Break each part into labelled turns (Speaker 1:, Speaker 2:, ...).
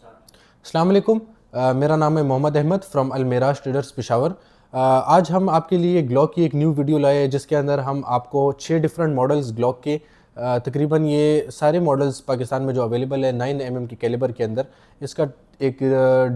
Speaker 1: अस्सलाम वालेकुम। मेरा नाम है मोहम्मद अहमद फ्रॉम अलमेराज ट्रेडर्स पेशावर। आज हम आपके लिए ग्लॉक की एक न्यू वीडियो लाए हैं जिसके अंदर हम आपको 6 डिफरेंट मॉडल्स ग्लॉक के तकरीबन ये सारे मॉडल्स पाकिस्तान में जो अवेलेबल है 9 mm के कैलिबर के अंदर इसका एक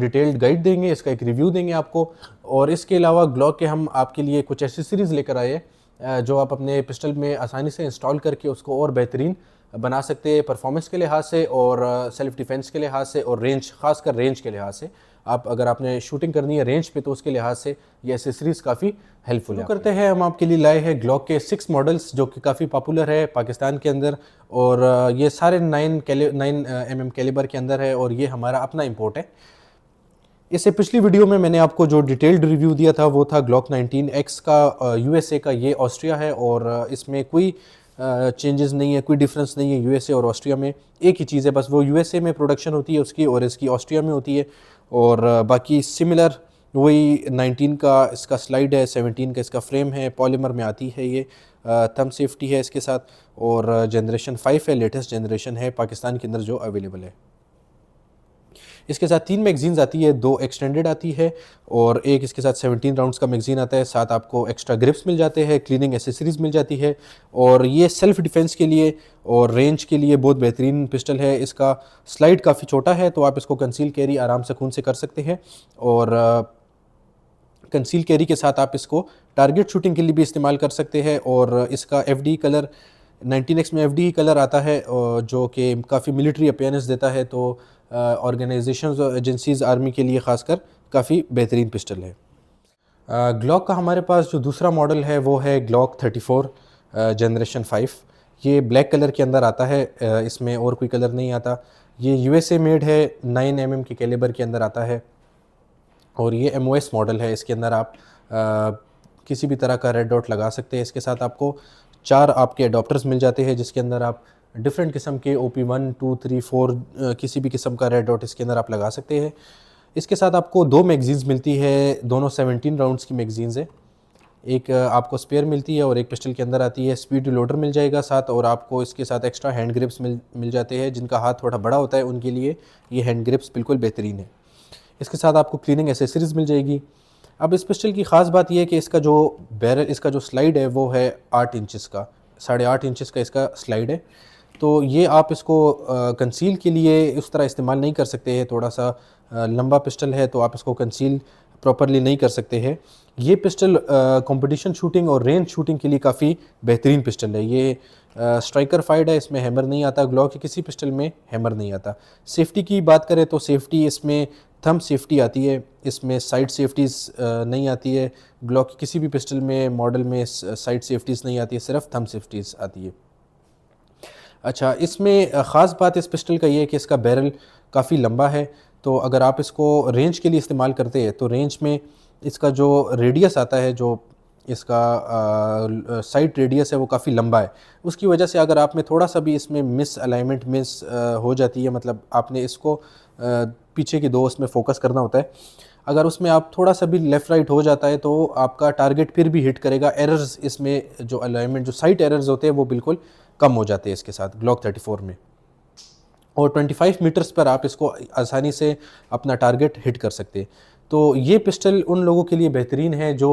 Speaker 1: डिटेल्ड गाइड देंगे, इसका एक रिव्यू देंगे आपको। और इसके अलावा ग्लॉक के हम आपके लिए कुछ एसेसरीज़ लेकर आए हैं जो आप अपने पिस्टल में आसानी से इंस्टॉल करके उसको और बेहतरीन बना सकते हैं परफॉर्मेंस के लिहाज से और सेल्फ डिफेंस के लिहाज से और रेंज, खासकर रेंज के लिहाज से। आप अगर आपने शूटिंग करनी है रेंज पे तो उसके लिहाज से ये एसेसरीज काफ़ी हेल्पफुल है। करते हैं, हम आपके लिए लाए हैं ग्लॉक के 6 मॉडल्स जो कि काफ़ी पॉपुलर है पाकिस्तान के अंदर। और ये सारे 9 mm कैलिबर के अंदर है और ये हमारा अपना इंपोर्ट है। इससे पिछली वीडियो में मैंने आपको जो डिटेल्ड रिव्यू दिया था वो था ग्लॉक 19X का यूएसए का, ये ऑस्ट्रिया है और इसमें कोई चेंजेस नहीं है, कोई डिफरेंस नहीं है यूएसए और ऑस्ट्रिया में। एक ही चीज़ है बस, वो यूएसए में प्रोडक्शन होती है उसकी और इसकी ऑस्ट्रिया में होती है। और बाकी सिमिलर वही 19 का इसका स्लाइड है, 17 का इसका फ्रेम है, पॉलीमर में आती है ये, थंब सेफ्टी है इसके साथ और जनरेशन 5 है, लेटेस्ट जनरेशन है पाकिस्तान के अंदर जो अवेलेबल है। इसके साथ 3 मैगजीन्स आती है, 2 एक्सटेंडेड आती है और एक इसके साथ 17 राउंड्स का मैगजीन आता है। साथ आपको एक्स्ट्रा ग्रिप्स मिल जाते हैं, क्लीनिंग एसेसरीज मिल जाती है और ये सेल्फ डिफेंस के लिए और रेंज के लिए बहुत बेहतरीन पिस्टल है। इसका स्लाइड काफ़ी छोटा है तो आप इसको कंसील कैरी आराम से खून से कर सकते हैं और कंसील कैरी के साथ आप इसको टारगेट शूटिंग के लिए भी इस्तेमाल कर सकते हैं। और इसका एफडी कलर 19X में एफडी कलर आता है जो कि काफ़ी मिलिट्री अपीयरेंस देता है, तो ऑर्गेनाइजेशंस और एजेंसीज आर्मी के लिए ख़ासकर काफ़ी बेहतरीन पिस्टल है। ग्लॉक का हमारे पास जो दूसरा मॉडल है वो है ग्लॉक 34 जनरेशन 5। ये ब्लैक कलर के अंदर आता है, इसमें और कोई कलर नहीं आता। ये यूएसए मेड है, 9 mm के कैलिबर के अंदर आता है और ये MOS मॉडल है। इसके अंदर आप किसी भी तरह का रेड डॉट लगा सकते हैं। इसके साथ आपको 4 आपके अडोप्टर्स मिल जाते हैं जिसके अंदर आप डिफरेंट किस्म के OP1, 2, 3, 4 किसी भी किस्म का रेड डॉट इसके अंदर आप लगा सकते हैं। इसके साथ आपको 2 मैगजीन्स मिलती है, दोनों 17 राउंड्स की मैगजीन्स है। एक आपको स्पेयर मिलती है और एक पिस्टल के अंदर आती है। स्पीड रिलोडर मिल जाएगा साथ और आपको इसके साथ एक्स्ट्रा हैंड ग्रिप्स मिल जाते हैं। जिनका हाथ थोड़ा बड़ा होता है उनके लिए ये हैंड ग्रिप्स बिल्कुल बेहतरीन है। इसके साथ आपको क्लीनिंग एसेसरीज मिल जाएगी। अब इस पिस्टल की ख़ास बात यह है कि इसका जो बैरल, इसका जो स्लाइड है वो है 8 इंचेस का, 8.5 इंचेस का इसका स्लाइड है। तो ये आप इसको कंसील के लिए उस तरह इस्तेमाल नहीं कर सकते हैं। थोड़ा सा लंबा पिस्टल है तो आप इसको कंसील प्रॉपरली नहीं कर सकते हैं। ये पिस्टल कंपटीशन शूटिंग और रेंज शूटिंग के लिए काफ़ी बेहतरीन पिस्टल है। ये स्ट्राइकर फाइड है, इसमें हैमर नहीं आता। ग्लॉक के किसी पिस्टल में हैमर नहीं आता। सेफ्टी की बात करें तो सेफ्टी इसमें थंब सेफ्टी आती है, इसमें साइड सेफ्टीज़ नहीं आती है। ग्लॉक की किसी भी पिस्टल में मॉडल में साइड सेफ्टीज़ नहीं आती है, सिर्फ थंब सेफ्टीज़ आती है। अच्छा, इसमें ख़ास बात इस पिस्टल का ये है कि इसका बैरल काफ़ी लंबा है। तो अगर आप इसको रेंज के लिए इस्तेमाल करते हैं तो रेंज में इसका जो रेडियस आता है, जो इसका साइड रेडियस है वो काफ़ी लंबा है। उसकी वजह से अगर आप में थोड़ा सा भी इसमें मिस अलाइनमेंट हो जाती है, मतलब आपने इसको पीछे की 2 उसमें फोकस करना होता है, अगर उसमें आप थोड़ा सा भी लेफ़्ट राइट हो जाता है तो आपका टारगेट फिर भी हिट करेगा। एरर्स इसमें जो अलाइनमेंट, जो साइड एरर्स होते हैं वो बिल्कुल कम हो जाते हैं इसके साथ ग्लॉक 34 में। और 25 मीटर्स पर आप इसको आसानी से अपना टारगेट हिट कर सकते हैं। तो ये पिस्टल उन लोगों के लिए बेहतरीन है जो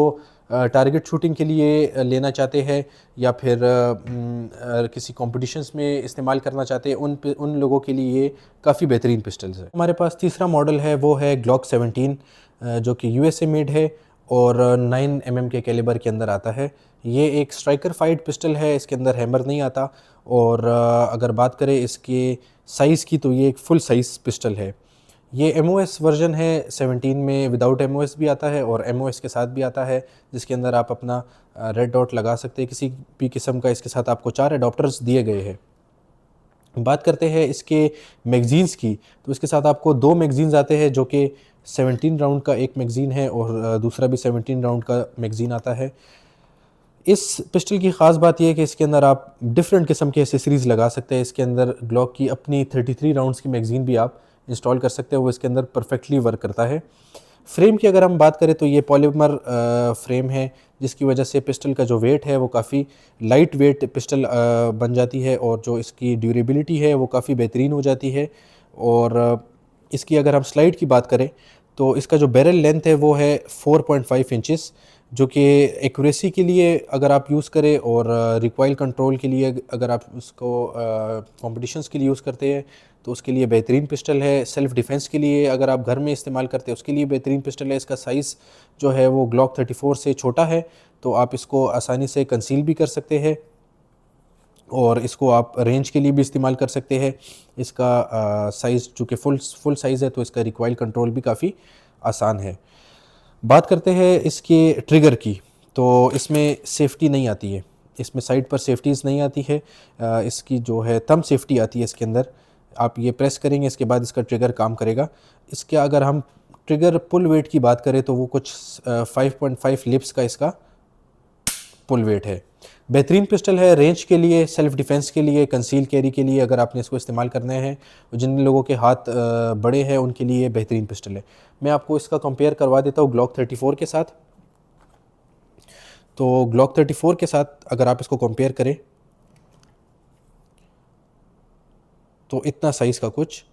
Speaker 1: टारगेट शूटिंग के लिए लेना चाहते हैं या फिर किसी कॉम्पिटिशन्स में इस्तेमाल करना चाहते हैं। उन लोगों के लिए ये काफ़ी बेहतरीन पिस्टल्स है। हमारे पास तीसरा मॉडल है वो है ग्लॉक 17 जो कि यूएसए मेड है और 9 mm के कैलिबर के अंदर आता है। ये एक स्ट्राइकर फाइड पिस्टल है, इसके अंदर हैमर नहीं आता। और अगर बात करें इसके साइज़ की तो ये एक फुल साइज़ पिस्टल है। ये MOS वर्जन है, 17 में विदाउट MOS भी आता है और MOS के साथ भी आता है, जिसके अंदर आप अपना रेड डॉट लगा सकते हैं किसी भी किस्म का। इसके साथ आपको 4 एडॉप्टर्स दिए गए हैं। बात करते हैं इसके मैगजीन्स की, तो इसके साथ आपको 2 मैगजीन्स आते हैं जो कि 17 राउंड का एक मैगजीन है और दूसरा भी 17 राउंड का मैगजीन आता है। इस पिस्टल की ख़ास बात यह है कि इसके अंदर आप डिफरेंट किस्म के एसेसरीज़ लगा सकते हैं। इसके अंदर ग्लॉक की अपनी 33 राउंड्स की मैगज़ीन भी आप इंस्टॉल कर सकते हैं, वो इसके अंदर परफेक्टली वर्क करता है। फ्रेम की अगर हम बात करें तो ये पॉलीमर फ्रेम है, जिसकी वजह से पिस्टल का जो वेट है वो काफ़ी लाइट वेट पिस्टल बन जाती है और जो इसकी ड्यूरेबिलिटी है वो काफ़ी बेहतरीन हो जाती है। और इसकी अगर हम स्लाइड की बात करें तो इसका जो बैरल लेंथ है वो है 4.5 इंचेस, जो कि एक्यूरेसी के लिए अगर आप यूज़ करें और रिकॉइल कंट्रोल के लिए अगर आप उसको कॉम्पिटिशन्स के लिए यूज़ करते हैं तो उसके लिए बेहतरीन पिस्टल है। सेल्फ़ डिफेंस के लिए अगर आप घर में इस्तेमाल करते हैं उसके लिए बेहतरीन पिस्टल है। इसका साइज़ जो है वो ग्लॉक 34 से छोटा है, तो आप इसको आसानी से कंसील भी कर सकते हैं और इसको आप रेंज के लिए भी इस्तेमाल कर सकते हैं। इसका साइज़ चूँकि फुल साइज़ है तो इसका रिकॉइल कंट्रोल भी काफ़ी आसान है। बात करते हैं इसके ट्रिगर की, तो इसमें सेफ्टी नहीं आती है, इसमें साइड पर सेफ्टीज़ नहीं आती है। इसकी जो है थंब सेफ्टी आती है इसके अंदर। आप ये प्रेस करेंगे इसके बाद इसका ट्रिगर काम करेगा। इसके अगर हम ट्रिगर पुल वेट की बात करें तो वो कुछ 5.5 लिप्स का इसका पुल वेट है। बेहतरीन पिस्टल है रेंज के लिए, सेल्फ डिफेंस के लिए, कंसील कैरी के लिए अगर आपने इसको इस्तेमाल करने हैं। जिन लोगों के हाथ बड़े हैं उनके लिए बेहतरीन पिस्टल है। मैं आपको इसका कंपेयर करवा देता हूँ ग्लॉक 34 के साथ। तो ग्लॉक 34 के साथ अगर आप इसको कंपेयर करें तो इतना साइज़ का कुछ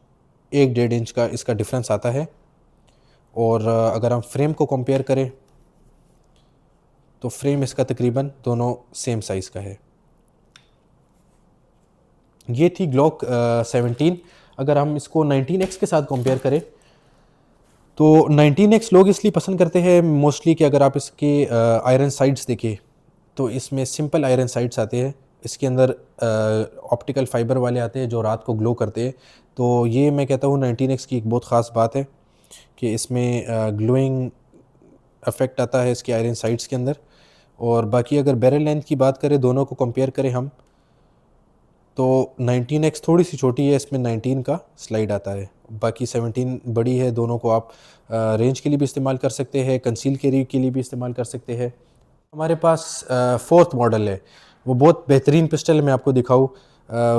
Speaker 1: 1-1.5 इंच का इसका डिफरेंस आता है। और अगर हम फ्रेम को कंपेयर करें तो फ्रेम इसका तकरीबन दोनों सेम साइज़ का है। ये थी ग्लॉक 17। अगर हम इसको 19X के साथ कंपेयर करें तो 19X लोग इसलिए पसंद करते हैं मोस्टली कि अगर आप इसके आयरन साइड्स देखें तो इसमें सिंपल आयरन साइड्स आते हैं। इसके अंदर ऑप्टिकल फाइबर वाले आते हैं जो रात को ग्लो करते हैं। तो ये मैं कहता हूँ 19X की एक बहुत ख़ास बात है कि इसमें ग्लोइंग इफ़ेक्ट आता है इसके आयरन साइड्स के अंदर। और बाकी अगर बैरल लेंथ की बात करें, दोनों को कंपेयर करें हम, तो 19X थोड़ी सी छोटी है, इसमें 19 का स्लाइड आता है, बाकी 17 बड़ी है। दोनों को आप रेंज के लिए भी इस्तेमाल कर सकते हैं, कंसील कैरी के लिए भी इस्तेमाल कर सकते हैं। हमारे पास फोर्थ मॉडल है, वो बहुत बेहतरीन पिस्टल है। मैं आपको दिखाऊँ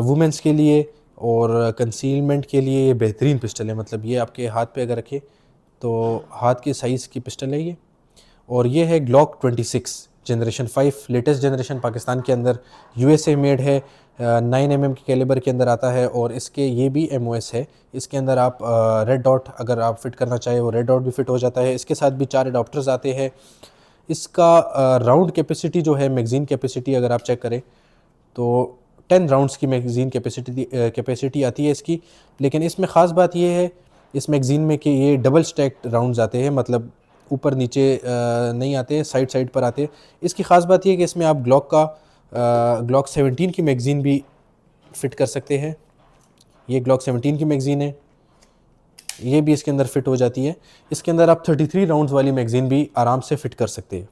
Speaker 1: वुमेंस के लिए और कंसीलमेंट के लिए ये बेहतरीन पिस्टल है। मतलब ये आपके हाथ पे अगर रखे तो हाथ के साइज़ की पिस्टल है ये। और ये है Glock 26 generation 5, latest generation Pakistan के अंदर, USA मेड है। 9mm के कैलिबर के अंदर आता है और इसके ये भी MOS है। इसके अंदर आप रेड डॉट अगर आप फिट करना चाहे वो रेड डॉट भी फिट हो जाता है। इसके साथ भी 4 अडॉप्टर्स आते हैं। इसका राउंड कैपेसिटी जो है, मैगज़ीन कैपेसिटी अगर आप चेक करें तो 10 राउंड्स की मैगज़ीन कैपेसिटी आती है इसकी। लेकिन इसमें ख़ास बात ये है इस मैगज़ीन में कि ये डबल स्टैक्ड राउंड्स आते हैं, मतलब ऊपर नीचे नहीं आते, साइड साइड पर आते हैं। इसकी ख़ास बात ये है कि इसमें आप ग्लॉक 17 की मैगज़ीन भी फ़िट कर सकते हैं। ये ग्लॉक 17 की मैगज़ीन है, ये भी इसके अंदर फ़िट हो जाती है। इसके अंदर आप 33 राउंड्स वाली मैगज़ीन भी आराम से फ़िट कर सकते हैं।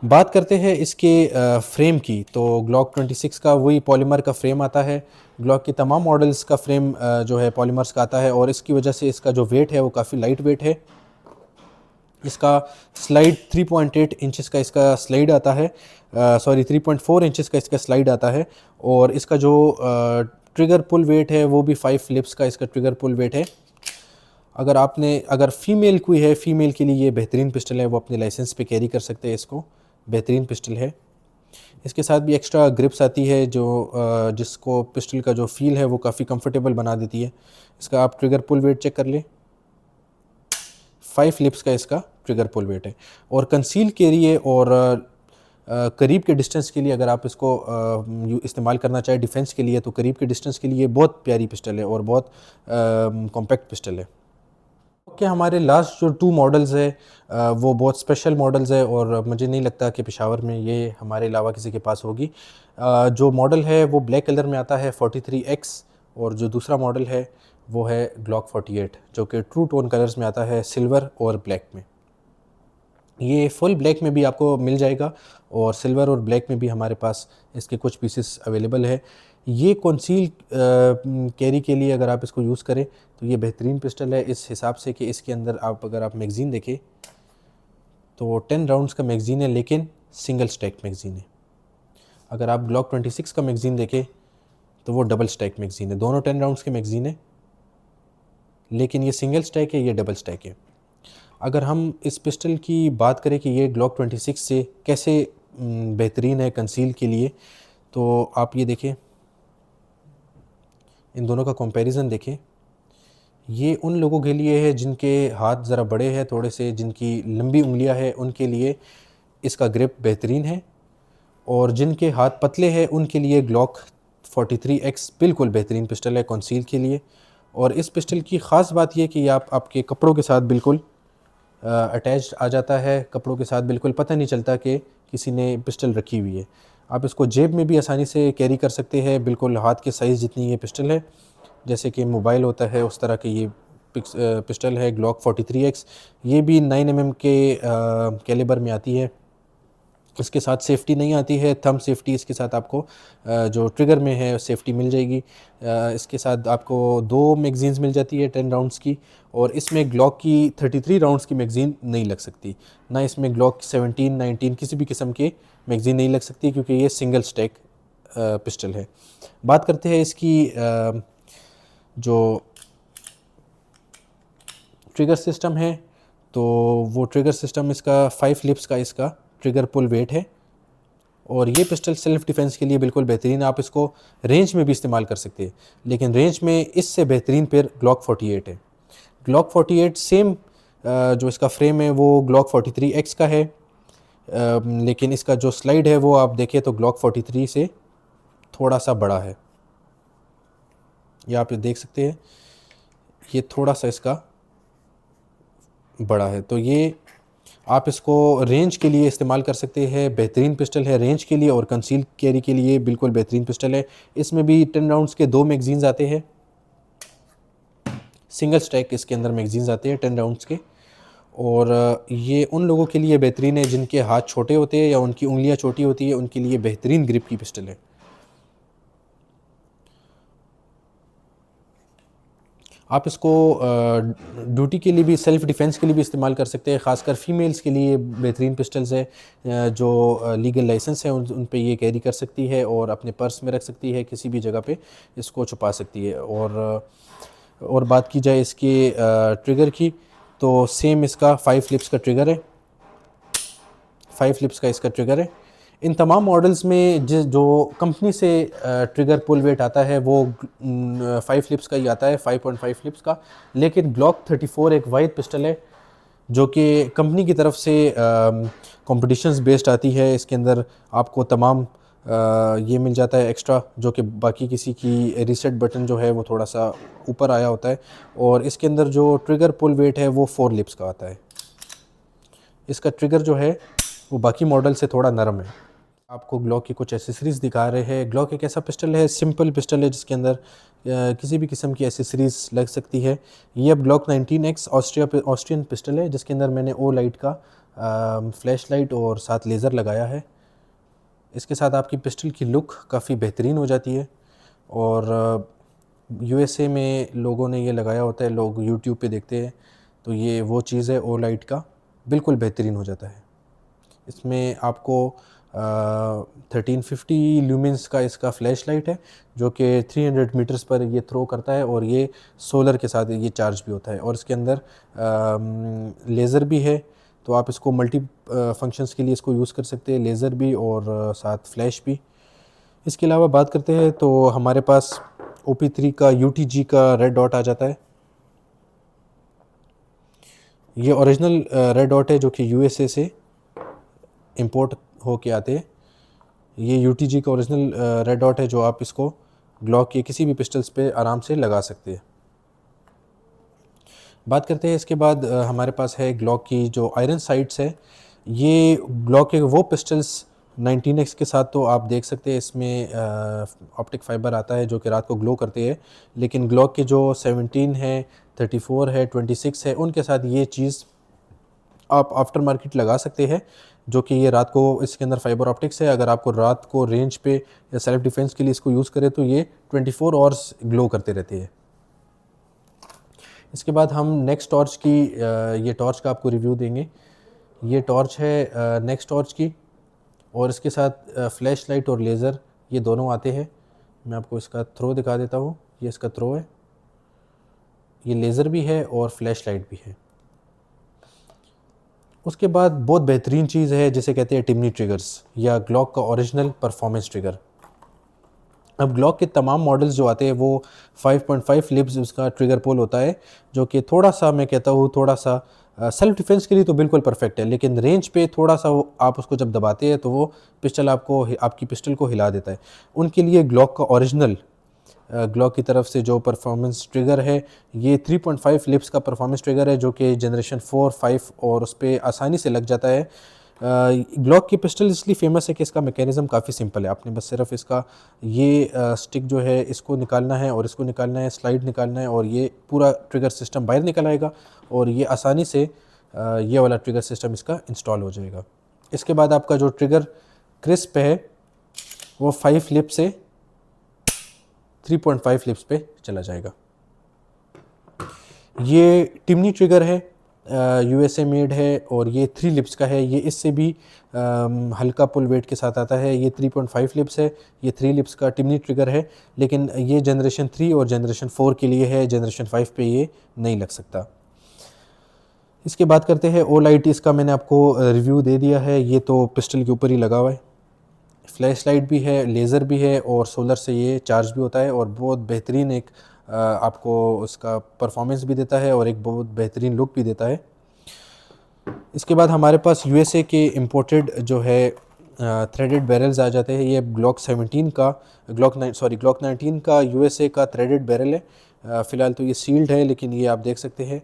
Speaker 1: बात करते हैं इसके फ्रेम की, तो ग्लॉक 26 का वही पॉलीमर का फ्रेम आता है। ग्लॉक के तमाम मॉडल्स का फ्रेम जो है पॉलीमर्स का आता है और इसकी वजह से इसका जो वेट है वो काफ़ी लाइट वेट है। इसका स्लाइड 3.8 इंचेस का इसका स्लाइड आता है, 3.4 इंचेस का इसका स्लाइड आता है। और इसका जो ट्रिगर पुल वेट है वो भी 5 लिप्स का इसका ट्रिगर पुल वेट है। अगर फ़ीमेल कोई है, फ़ीमेल के लिए ये बेहतरीन पिस्टल है, वो अपने लाइसेंस पे कैरी कर सकते हैं इसको। बेहतरीन पिस्टल है। इसके साथ भी एक्स्ट्रा ग्रिप्स आती है जो जिसको पिस्टल का जो फील है वो काफ़ी कंफर्टेबल बना देती है। इसका आप ट्रिगर पुल वेट चेक कर लें, 5 लिप्स का इसका ट्रिगर पुल वेट है। और कंसील के लिए और करीब के डिस्टेंस के लिए अगर आप इसको इस्तेमाल करना चाहे डिफेंस के लिए, तो करीब के डिस्टेंस के लिए बहुत प्यारी पिस्टल है और बहुत कॉम्पैक्ट पिस्टल है। कि हमारे लास्ट जो 2 मॉडल्स है वो बहुत स्पेशल मॉडल्स है और मुझे नहीं लगता कि पेशावर में ये हमारे अलावा किसी के पास होगी। जो मॉडल है वो ब्लैक कलर में आता है 43X, और जो दूसरा मॉडल है वो है ग्लॉक 48 जो कि ट्रू टोन कलर्स में आता है, सिल्वर और ब्लैक में। ये फुल ब्लैक में भी आपको मिल जाएगा और सिल्वर और ब्लैक में भी हमारे पास इसके कुछ पीसेस अवेलेबल है। ये कंसील कैरी के लिए अगर आप इसको यूज़ करें तो ये बेहतरीन पिस्टल है इस हिसाब से कि इसके अंदर अगर आप मैगज़ीन देखें तो 10 राउंड्स का मैगज़ीन है, लेकिन सिंगल स्टैक मैगज़ीन है। अगर आप ग्लॉक 26 का मैगज़ीन देखें तो वो डबल स्टैक मैगज़ीन है। दोनों 10 राउंड्स के मैगज़ीन है, लेकिन ये सिंगल स्टैक है, ये डबल स्टैक है। अगर हम इस पिस्टल की बात करें कि ये ग्लॉक 26 से कैसे बेहतरीन है कंसील के लिए, तो आप ये देखें, इन दोनों का कंपैरिजन देखें। ये उन लोगों के लिए है जिनके हाथ ज़रा बड़े हैं थोड़े से, जिनकी लंबी उंगलियां हैं, उनके लिए इसका ग्रिप बेहतरीन है। और जिनके हाथ पतले हैं उनके लिए ग्लॉक 43X बिल्कुल बेहतरीन पिस्टल है कंसील के लिए। और इस पिस्टल की ख़ास बात यह कि ये आपके कपड़ों के साथ बिल्कुल अटैच्ड आ जाता है, कपड़ों के साथ बिल्कुल पता नहीं चलता कि किसी ने पिस्टल रखी हुई है। आप इसको जेब में भी आसानी से कैरी कर सकते हैं, बिल्कुल हाथ के साइज़ जितनी ये पिस्टल है। जैसे कि मोबाइल होता है उस तरह की ये पिस्टल है ग्लॉक 43X। ये भी 9mm के कैलिबर में आती है। इसके साथ सेफ्टी नहीं आती है, थंब सेफ्टी इसके साथ आपको जो ट्रिगर में है सेफ्टी मिल जाएगी। इसके साथ आपको 2 मैगज़ीन्स मिल जाती है 10 राउंड्स की। और इसमें ग्लॉक की 33 राउंड्स की मैगज़ीन नहीं लग सकती, ना इसमें ग्लॉक 17, 19 किसी भी किस्म की मैगज़ीन नहीं लग सकती, क्योंकि ये सिंगल स्टैक पिस्टल है। बात करते हैं इसकी जो ट्रिगर सिस्टम है, तो वो ट्रिगर सिस्टम इसका 5 लिप्स का इसका ट्रिगर पुल वेट है। और ये पिस्टल सेल्फ डिफेंस के लिए बिल्कुल बेहतरीन है। आप इसको रेंज में भी इस्तेमाल कर सकते हैं, लेकिन रेंज में इससे बेहतरीन फिर ग्लॉक 48 है। ग्लॉक 48 सेम जो इसका फ्रेम है वो ग्लॉक 43X का है, लेकिन इसका जो स्लाइड है वो आप देखें तो ग्लॉक 43 से थोड़ा सा बड़ा है। ये आप देख सकते हैं, ये थोड़ा सा इसका बड़ा है। तो ये आप इसको रेंज के लिए इस्तेमाल कर सकते हैं, बेहतरीन पिस्टल है रेंज के लिए और कंसील कैरी के लिए बिल्कुल बेहतरीन पिस्टल है। इसमें भी 10 राउंड्स के 2 मैगजीन्स आते हैं, सिंगल स्टैक इसके अंदर मैगजीन्स आते हैं 10 राउंड्स के। और ये उन लोगों के लिए बेहतरीन है जिनके हाथ छोटे होते हैं या उनकी उंगलियां छोटी होती है, उनके लिए बेहतरीन ग्रिप की पिस्टल है। आप इसको ड्यूटी के लिए भी, सेल्फ़ डिफेंस के लिए भी इस्तेमाल कर सकते हैं। ख़ासकर फ़ीमेल्स के लिए बेहतरीन पिस्टल्स है जो लीगल लाइसेंस है उन पे ये कैरी कर सकती है और अपने पर्स में रख सकती है, किसी भी जगह पे इसको छुपा सकती है। और बात की जाए इसके ट्रिगर की, तो सेम इसका 5 लिप्स का ट्रिगर है, 5 लिप्स का इसका ट्रिगर है। इन तमाम मॉडल्स में जो कंपनी से ट्रिगर पुल वेट आता है वो 5 लिप्स का ही आता है, 5.5 लिप्स का। लेकिन ग्लॉक 34 एक वाइड पिस्टल है जो कि कंपनी की तरफ से कॉम्पिटिशन्स बेस्ड आती है। इसके अंदर आपको तमाम ये मिल जाता है एक्स्ट्रा, जो कि बाकी किसी की रीसेट बटन जो है वो थोड़ा सा ऊपर आया होता है। और इसके अंदर जो ट्रिगर पुल वेट है वो 4 लिप्स का आता है। इसका ट्रिगर जो है वो बाकी मॉडल से थोड़ा नरम है। आपको ग्लॉक की कुछ एसेसरीज़ दिखा रहे हैं। ग्लॉक एक ऐसा पिस्टल है, सिंपल पिस्टल है जिसके अंदर किसी भी किस्म की एसेसरीज़ लग सकती है। ये अब ग्लॉक 19X ऑस्ट्रियन पिस्टल है जिसके अंदर मैंने ओ लाइट का फ्लैश लाइट और साथ लेज़र लगाया है। इसके साथ आपकी पिस्टल की लुक काफ़ी बेहतरीन हो जाती है। और USA में लोगों ने ये लगाया होता है, लोग यूट्यूब पे देखते हैं, तो ये वो चीज़ है, ओ लाइट का बिल्कुल बेहतरीन हो जाता है। इसमें आपको 1350 ल्यूमेंस का इसका फ्लैश लाइट है जो कि 300 मीटर्स पर ये थ्रो करता है और ये सोलर के साथ ये चार्ज भी होता है। और इसके अंदर लेज़र भी है, तो आप इसको मल्टी फंक्शंस के लिए इसको यूज़ कर सकते हैं, लेज़र भी और साथ फ्लैश भी। इसके अलावा बात करते हैं तो हमारे पास OP3 का UTG का रेड डॉट आ जाता है। ये ओरिजिनल रेड डॉट है जो कि USA से इंपोर्ट होके आते हैं। ये UTG का ओरिजिनल रेड डॉट है जो आप इसको ग्लॉक के किसी भी पिस्टल्स पे आराम से लगा सकते हैं। बात करते हैं इसके बाद हमारे पास है ग्लॉक की जो आयरन साइट्स है। ये ग्लॉक के वो पिस्टल्स 19X के साथ तो आप देख सकते हैं इसमें ऑप्टिक फाइबर आता है जो कि रात को ग्लो करते हैं, लेकिन ग्लॉक के जो 17 है, 34 है, 26 है, उनके साथ ये चीज़ आप आफ्टर मार्केट लगा सकते हैं, जो कि ये रात को इसके अंदर फाइबर ऑप्टिक्स है। अगर आपको रात को रेंज पे या सेल्फ डिफेंस के लिए इसको यूज़ करें तो ये 24 आवर्स ग्लो करते रहते हैं। इसके बाद हम नेक्स्ट टॉर्च की ये टॉर्च का आपको रिव्यू देंगे। ये टॉर्च है नेक्स्ट टॉर्च की, और इसके साथ फ्लैश लाइट और लेज़र ये दोनों आते हैं। मैं आपको इसका थ्रो दिखा देता हूँ। ये इसका थ्रो है, ये लेज़र भी है और फ्लैश लाइट भी है। उसके बाद बहुत बेहतरीन चीज़ है जिसे कहते हैं टिमनी ट्रिगर्स या ग्लॉक का ओरिजिनल परफॉर्मेंस ट्रिगर। अब ग्लॉक के तमाम मॉडल्स जो आते हैं वो 5.5 लिब्स उसका ट्रिगर पोल होता है, जो कि थोड़ा सा, मैं कहता हूँ थोड़ा सा सेल्फ डिफेंस के लिए तो बिल्कुल परफेक्ट है, लेकिन रेंज पे थोड़ा सा आप उसको जब दबाते हैं तो वो पिस्टल आपकी पिस्टल को हिला देता है। उनके लिए ग्लॉक का ओरिजिनल ग्लॉक की तरफ से जो परफॉर्मेंस ट्रिगर है, ये 3.5 लिप्स का परफॉर्मेंस ट्रिगर है, जो कि जनरेशन 4, 5 और उस पर आसानी से लग जाता है। ग्लॉक की पिस्टल इसलिए फेमस है कि इसका मैकेनिज़्म काफ़ी सिंपल है। आपने बस सिर्फ इसका ये स्टिक जो है इसको निकालना है और इसको निकालना है, स्लाइड निकालना है और ये पूरा ट्रिगर सिस्टम बाहर निकल आएगा और ये आसानी से ये वाला ट्रिगर सिस्टम इसका इंस्टॉल हो जाएगा। इसके बाद आपका जो ट्रिगर क्रिस्प है वो 5 लिप से 3.5 लिप्स पे चला जाएगा। ये टिमनी ट्रिगर है, यूएसए मेड है और ये 3 लिप्स का है। ये इससे भी हल्का पुल वेट के साथ आता है। ये 3.5 लिप्स है, ये 3 लिप्स का टिमनी ट्रिगर है, लेकिन ये जनरेशन 3 और जनरेशन 4 के लिए है, जनरेशन 5 पे ये नहीं लग सकता। इसके बाद करते हैं ओ लाइट। इसका मैंने आपको रिव्यू दे दिया है, ये तो पिस्टल के ऊपर ही लगा हुआ है। फ्लैश लाइट भी है, लेज़र भी है और सोलर से ये चार्ज भी होता है और बहुत बेहतरीन एक आपको उसका परफॉर्मेंस भी देता है और एक बहुत बेहतरीन लुक भी देता है। इसके बाद हमारे पास यूएसए के इम्पोर्टेड जो है थ्रेडेड बैरल्स आ जाते हैं। ये ग्लॉक 19 का यूएसए का थ्रेडेड बैरल है। फ़िलहाल तो ये सील्ड है, लेकिन ये आप देख सकते हैं।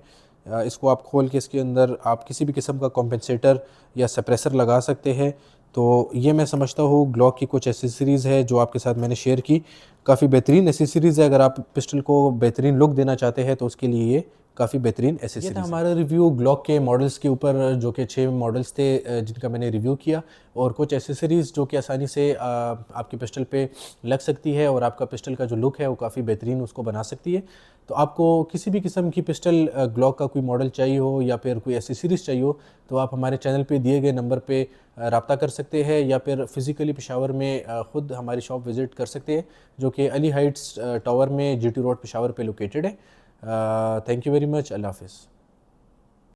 Speaker 1: इसको आप खोल के इसके अंदर आप किसी भी किस्म का कॉम्पेंसेटर या सप्रेसर लगा सकते हैं। तो ये मैं समझता हूँ ग्लॉक की कुछ एसेसरीज़ है जो आपके साथ मैंने शेयर की, काफ़ी बेहतरीन एसेसरीज़ है। अगर आप पिस्टल को बेहतरीन लुक देना चाहते हैं तो उसके लिए ये काफ़ी बेहतरीन एसेसरीज़ है। ये था हमारा रिव्यू ग्लॉक के मॉडल्स के ऊपर, जो कि 6 मॉडल्स थे जिनका मैंने रिव्यू किया, और कुछ एसेसरीज़ जो कि आसानी से आपकी पिस्टल पे लग सकती है और आपका पिस्टल का जो लुक है वो काफ़ी बेहतरीन उसको बना सकती है। तो आपको किसी भी किस्म की पिस्टल ग्लॉक का कोई मॉडल चाहिए हो या फिर कोई एसेसरीज़ चाहिए हो तो आप हमारे चैनल पे दिए गए नंबर पे रब्ता कर सकते हैं या फिर फ़िज़िकली पेशावर में ख़ुद हमारी शॉप विज़िट कर सकते हैं, जो कि अली हाइट्स टावर में GT रोड पेशावर पे लोकेटेड है। Thank you very much. अल्लाह हाफ़िज़।